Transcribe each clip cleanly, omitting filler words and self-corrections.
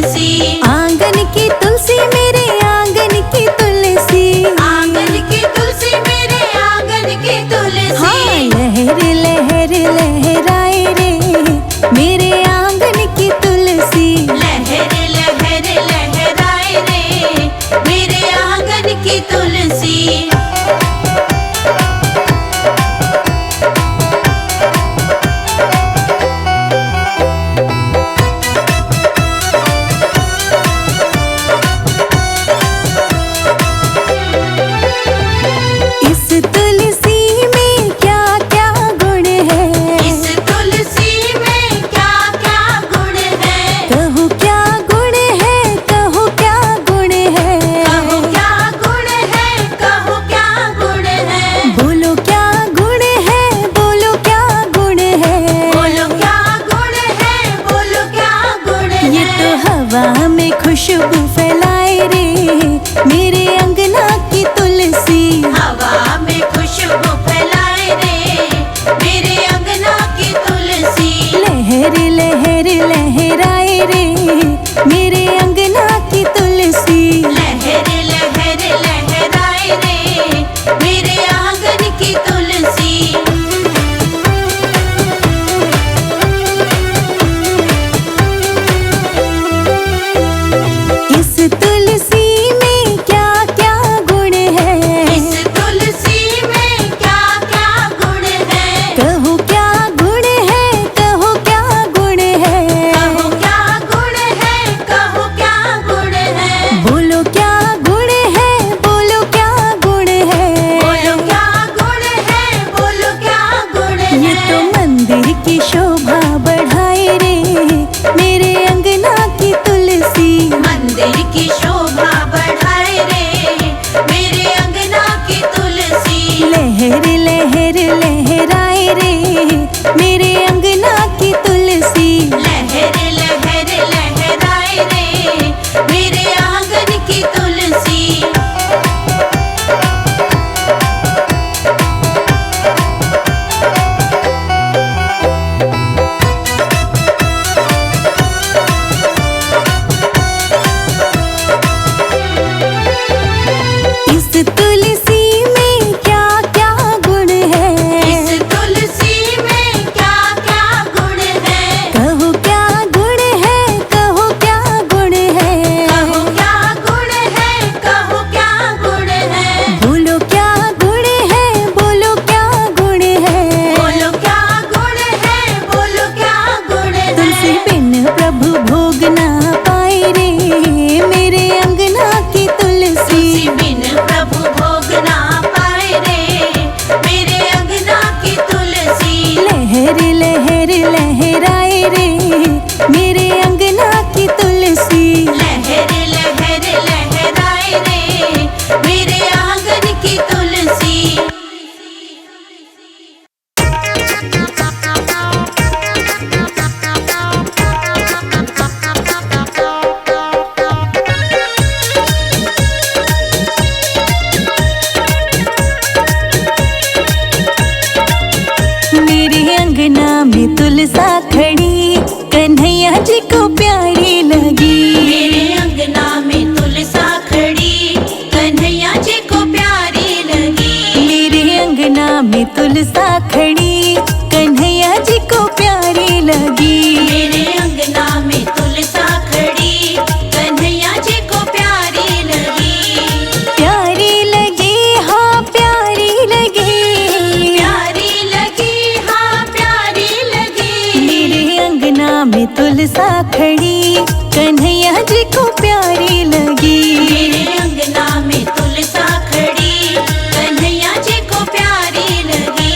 तुलसी, आंगन की तुलसी मेरे आंगन की तुलसी, आंगन की तुलसी मेरे आंगन की तुलसी। हाँ लहर लहर लहराए रे मेरे आंगन की तुलसी, लहर लहर लहराए रे मेरे आंगन की तुलसी। हवा में खुशबू फैलाए रे मेरे अंगना की तुलसी, हवा में खुशबू फैलाए रे मेरे अंगना की तुलसी। लहर लहर लहराए रे मेरे अंगना की तुलसी, लहर लहर लहराए रे मेरे आंगन की तुलसी। इस तुलसी में क्या क्या गुण है, इस तुलसी में क्या क्या गुण है, कहो क्या गुण है, कहो क्या गुण है, कहो क्या गुण है, कहो क्या गुण है, बोलो क्या गुण है, बोलो क्या गुण है, बोलो क्या गुण है, बोलो क्या गुण है। ये तो मंदिर की शोभा बढ़ाए रे मेरे अंगना की तुलसी, मंदिर की शोभा बढ़ाए रे मेरे अंगना की तुलसी। लहर लहर लहराए रे मेरे अंगना की तुलसी, लहर लहर लहराए रे मेरे आंगन की तुलसी। इस तुलसी में क्या क्या गुण है, इस तुलसी में क्या क्या गुण है, कहो क्या गुण है, कहो क्या गुण है, कहो क्या गुण है, कहो क्या गुण है, बोलो क्या गुण है, बोलो क्या गुण है, बोलो क्या गुण है, बोलो क्या गुण है। तुलसी बिन प्रभु भोग ना पाए रे मेरे अंगना की तुलसी, तुलसी बिन प्रभु भोग ना पाए रे मेरे अंगना की तुलसी। लहर लहर लहराए रे मेरे अंगना की तुलसी, लहर लहर लहराए रे मेरे आंगन की तुलसी। मेरे अंगना में तुलसा खड़ी कन्हैया जी को प्यारी लगी, मेरे अंगना में तुलसा खड़ी कन्हैया जी को प्यारी लगी। मेरे अंगना में तुलसा खड़ी कन्हैया जी को प्यारी लगी, मेरे अंगना में तुलसा खड़ी कन्हैया जी को प्यारी लगी। प्यारी लगी हाँ प्यारी लगी, प्यारी लगी हाँ प्यारी लगी। मेरे अंगना में तुलसा खड़ी कन्हैया जी को प्यारी लगी, मेरे अंगना में तुलसा खड़ी कन्हैया जी को प्यारी लगी।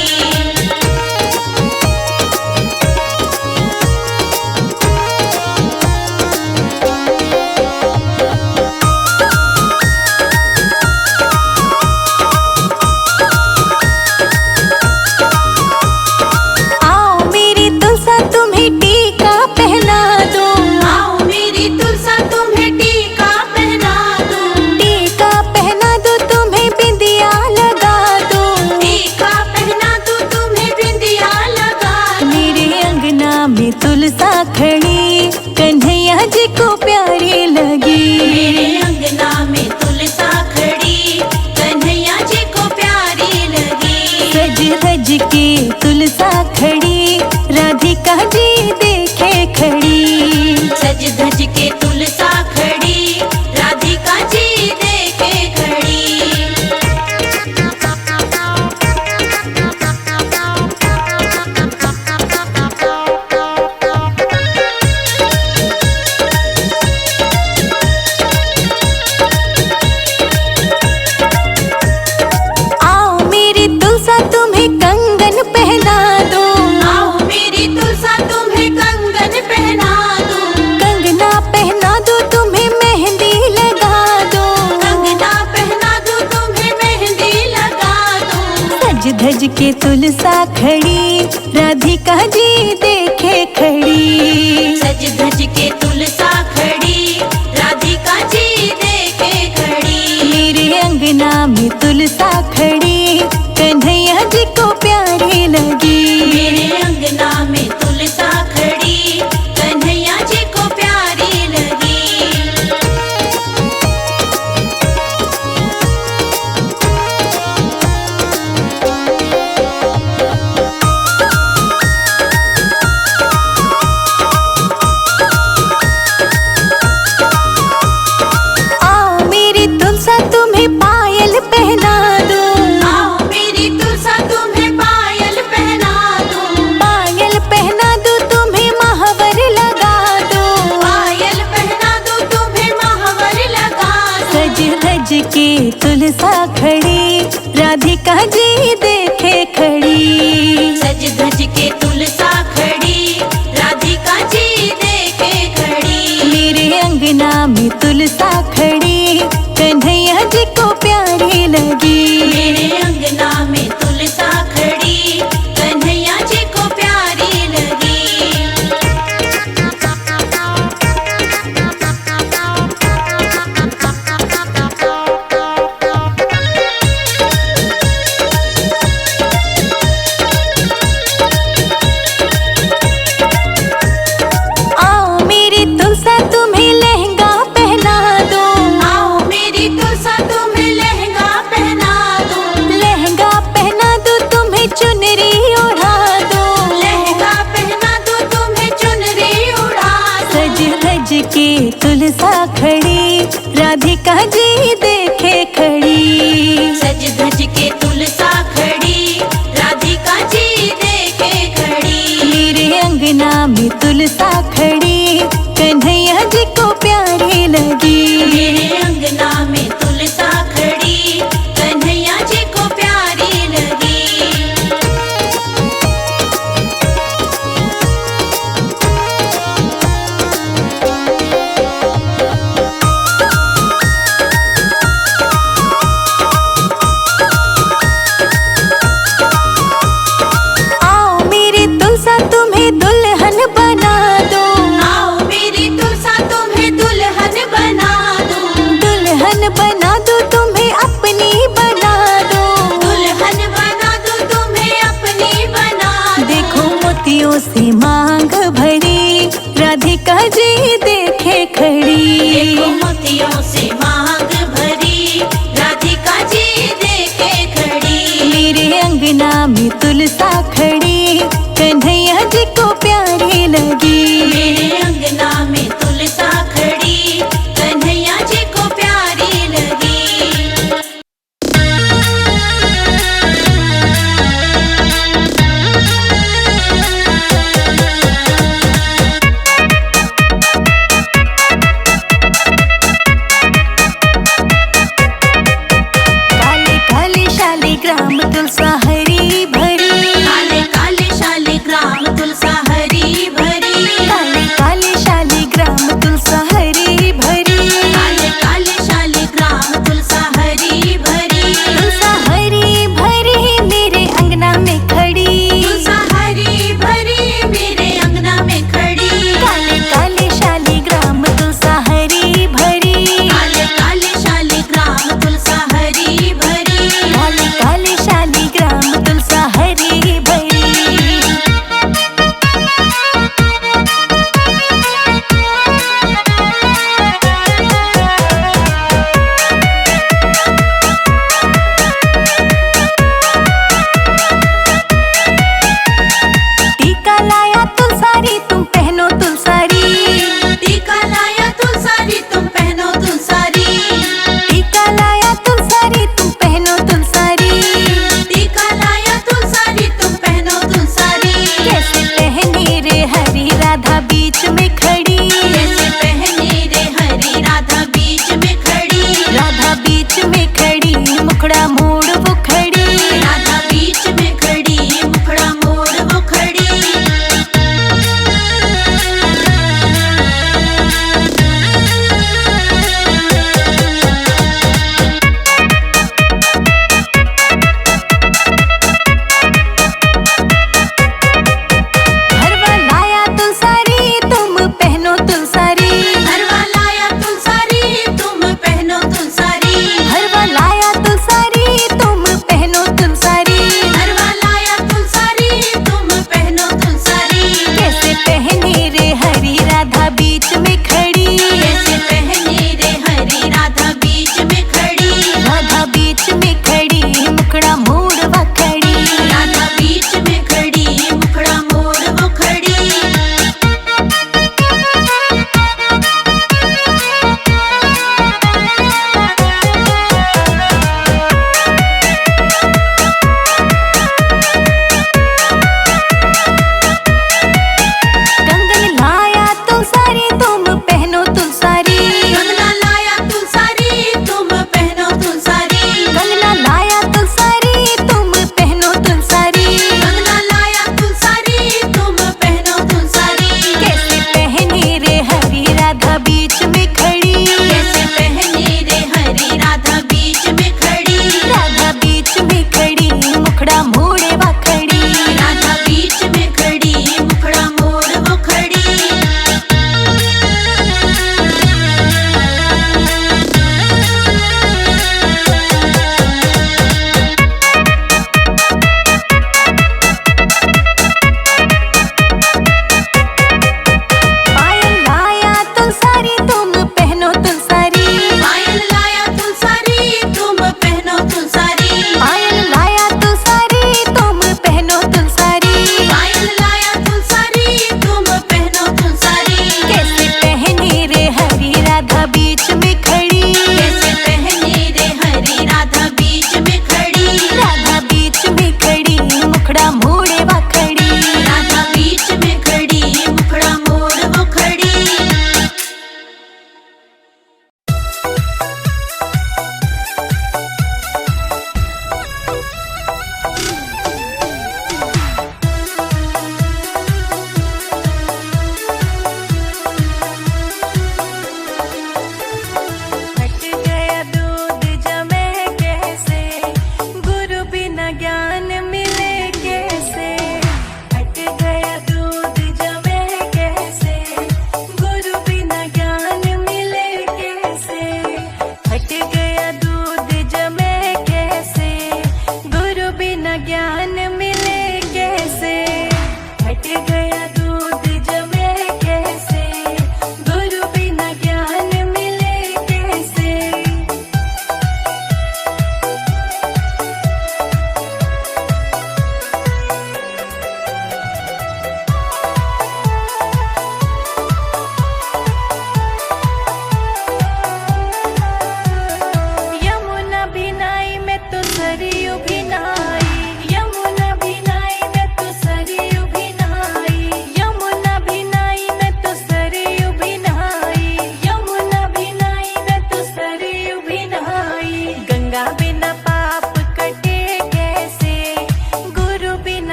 आओ मेरी तुलसा तुम्हें टीका पहना दूं, आओ मेरी तुलसा तुम्हें टीका पहना दूं, के तुलसा खड़ी, राधिका जी देखे खड़ी। सज धज के तुलसा खड़ी, राधिका जी देखे खड़ी। मेरे अंगना में तुलसा खड़ी, कन्हैया जी को प्यारी लगी। मेरे अंगना में तुलसा खड़ी, कन्हैया जी को प्यारी लगी। आओ मेरी तुलसा तुम्हें पायल पहना दूं, आओ मेरी तुलसा तुम्हें पायल पहना दूं। पायल पहना दूं तुम्हें महावर लगा दूं। पायल पहना दूं तुम्हें महावर लगा दूं। सज धज के तुलसा खड़ी, राधिका जी देखे खड़ी। सज धज के तुलसा खड़ी, राधिका जी देखे खड़ी। मेरे अंगना में तुलसा खड़ी, कन्हैया जी को प्यारी लगी। मेरे अंगना में तुलसा खड़ी, कन्हैया जी को प्यारी लगी। आओ मेरी तुलसा तुम्हें लहंगा पहना दूं, आओ मेरी तुलसा तुम्हें लहंगा पहना दूं। लहंगा पहना दूं तुम्हें चुनरी ओढ़ा दूं। लहंगा पहना दूं तुम्हें चुनरी उड़ा दूं। सज धज के तुलसा खड़ी, राधिका जी देखे खड़ी। सज धज के तुलसा खड़ी, राधिका जी देखे खड़ी। मेरे अंगना में तुलसा खड़ी, कन्हैया जी को प्यारी लगी। मेरे अंगना में तुलसा खड़ी, कन्हैया जी को प्यारी लगी। आओ मेरी तुलसा तुम्हें दुल्हन बना दूं, आओ मेरी तुलसा तुम्हें दुल्हन बना दूं। दुल्हन बना दूं तुम्हें अपनी बना दूं। दुल्हन बना दूं तुम्हें अपनी बना दूं। देखो मोतियों से मांग भरी, राधिका जी देखे खड़ी। देखो मोतियों से मांग भरी, राधिका जी देखे खड़ी। मेरे अंगना में तुलसा खड़ी, कन्हैया जी को प्यारी लगी। मेरे अंगना में तुलसा खड़ी, कन्हैया जी को प्यारी लगी। काले काले शाली ग्राम तुलसा हरी भरी। काले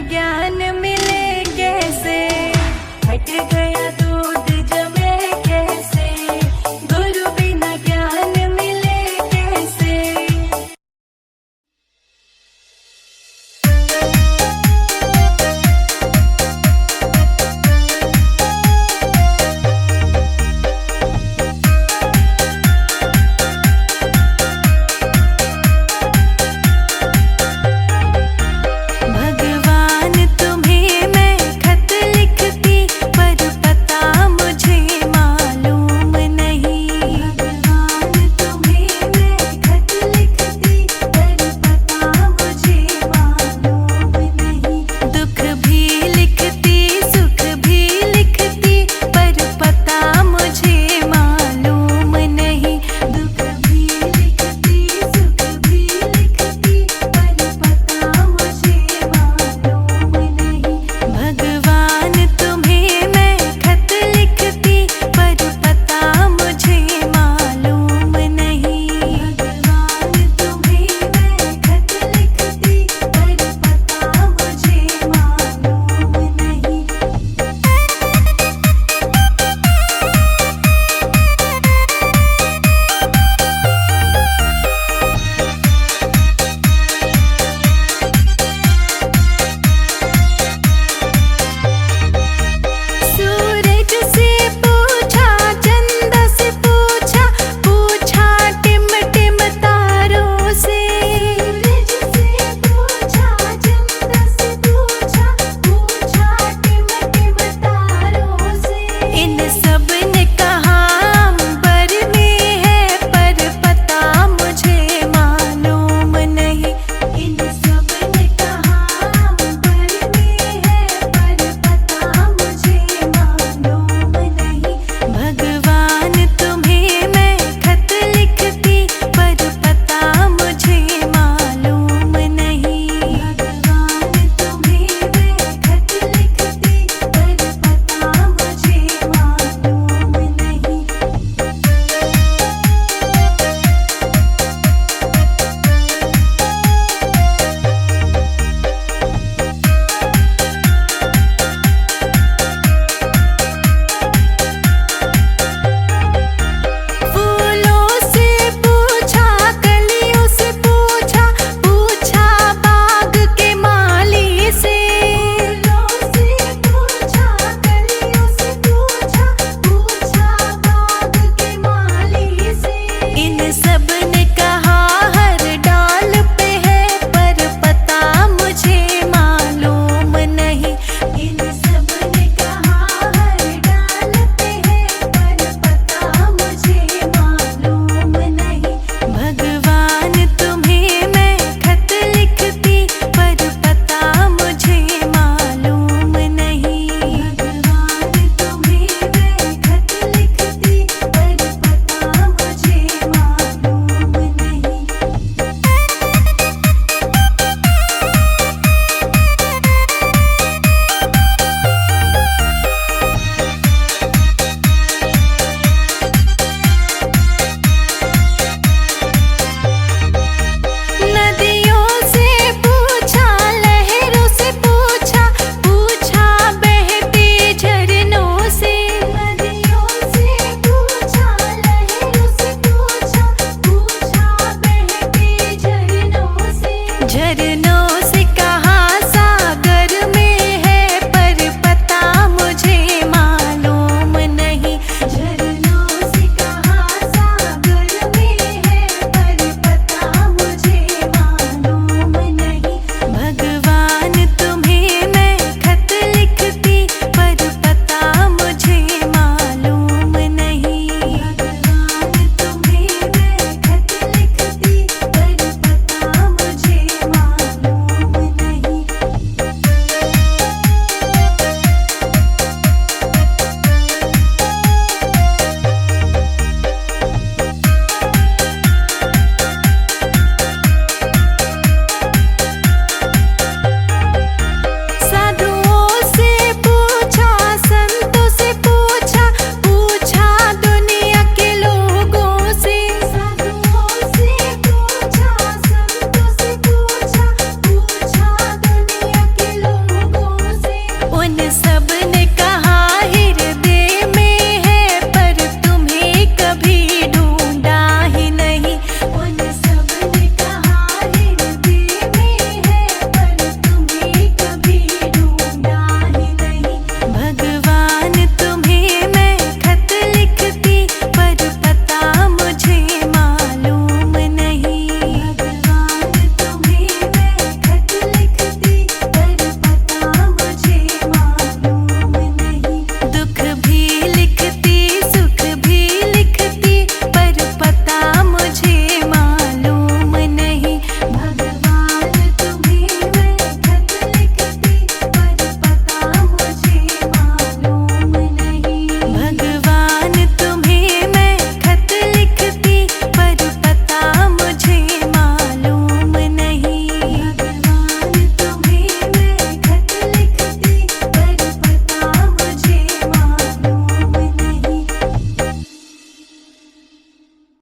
ज्ञान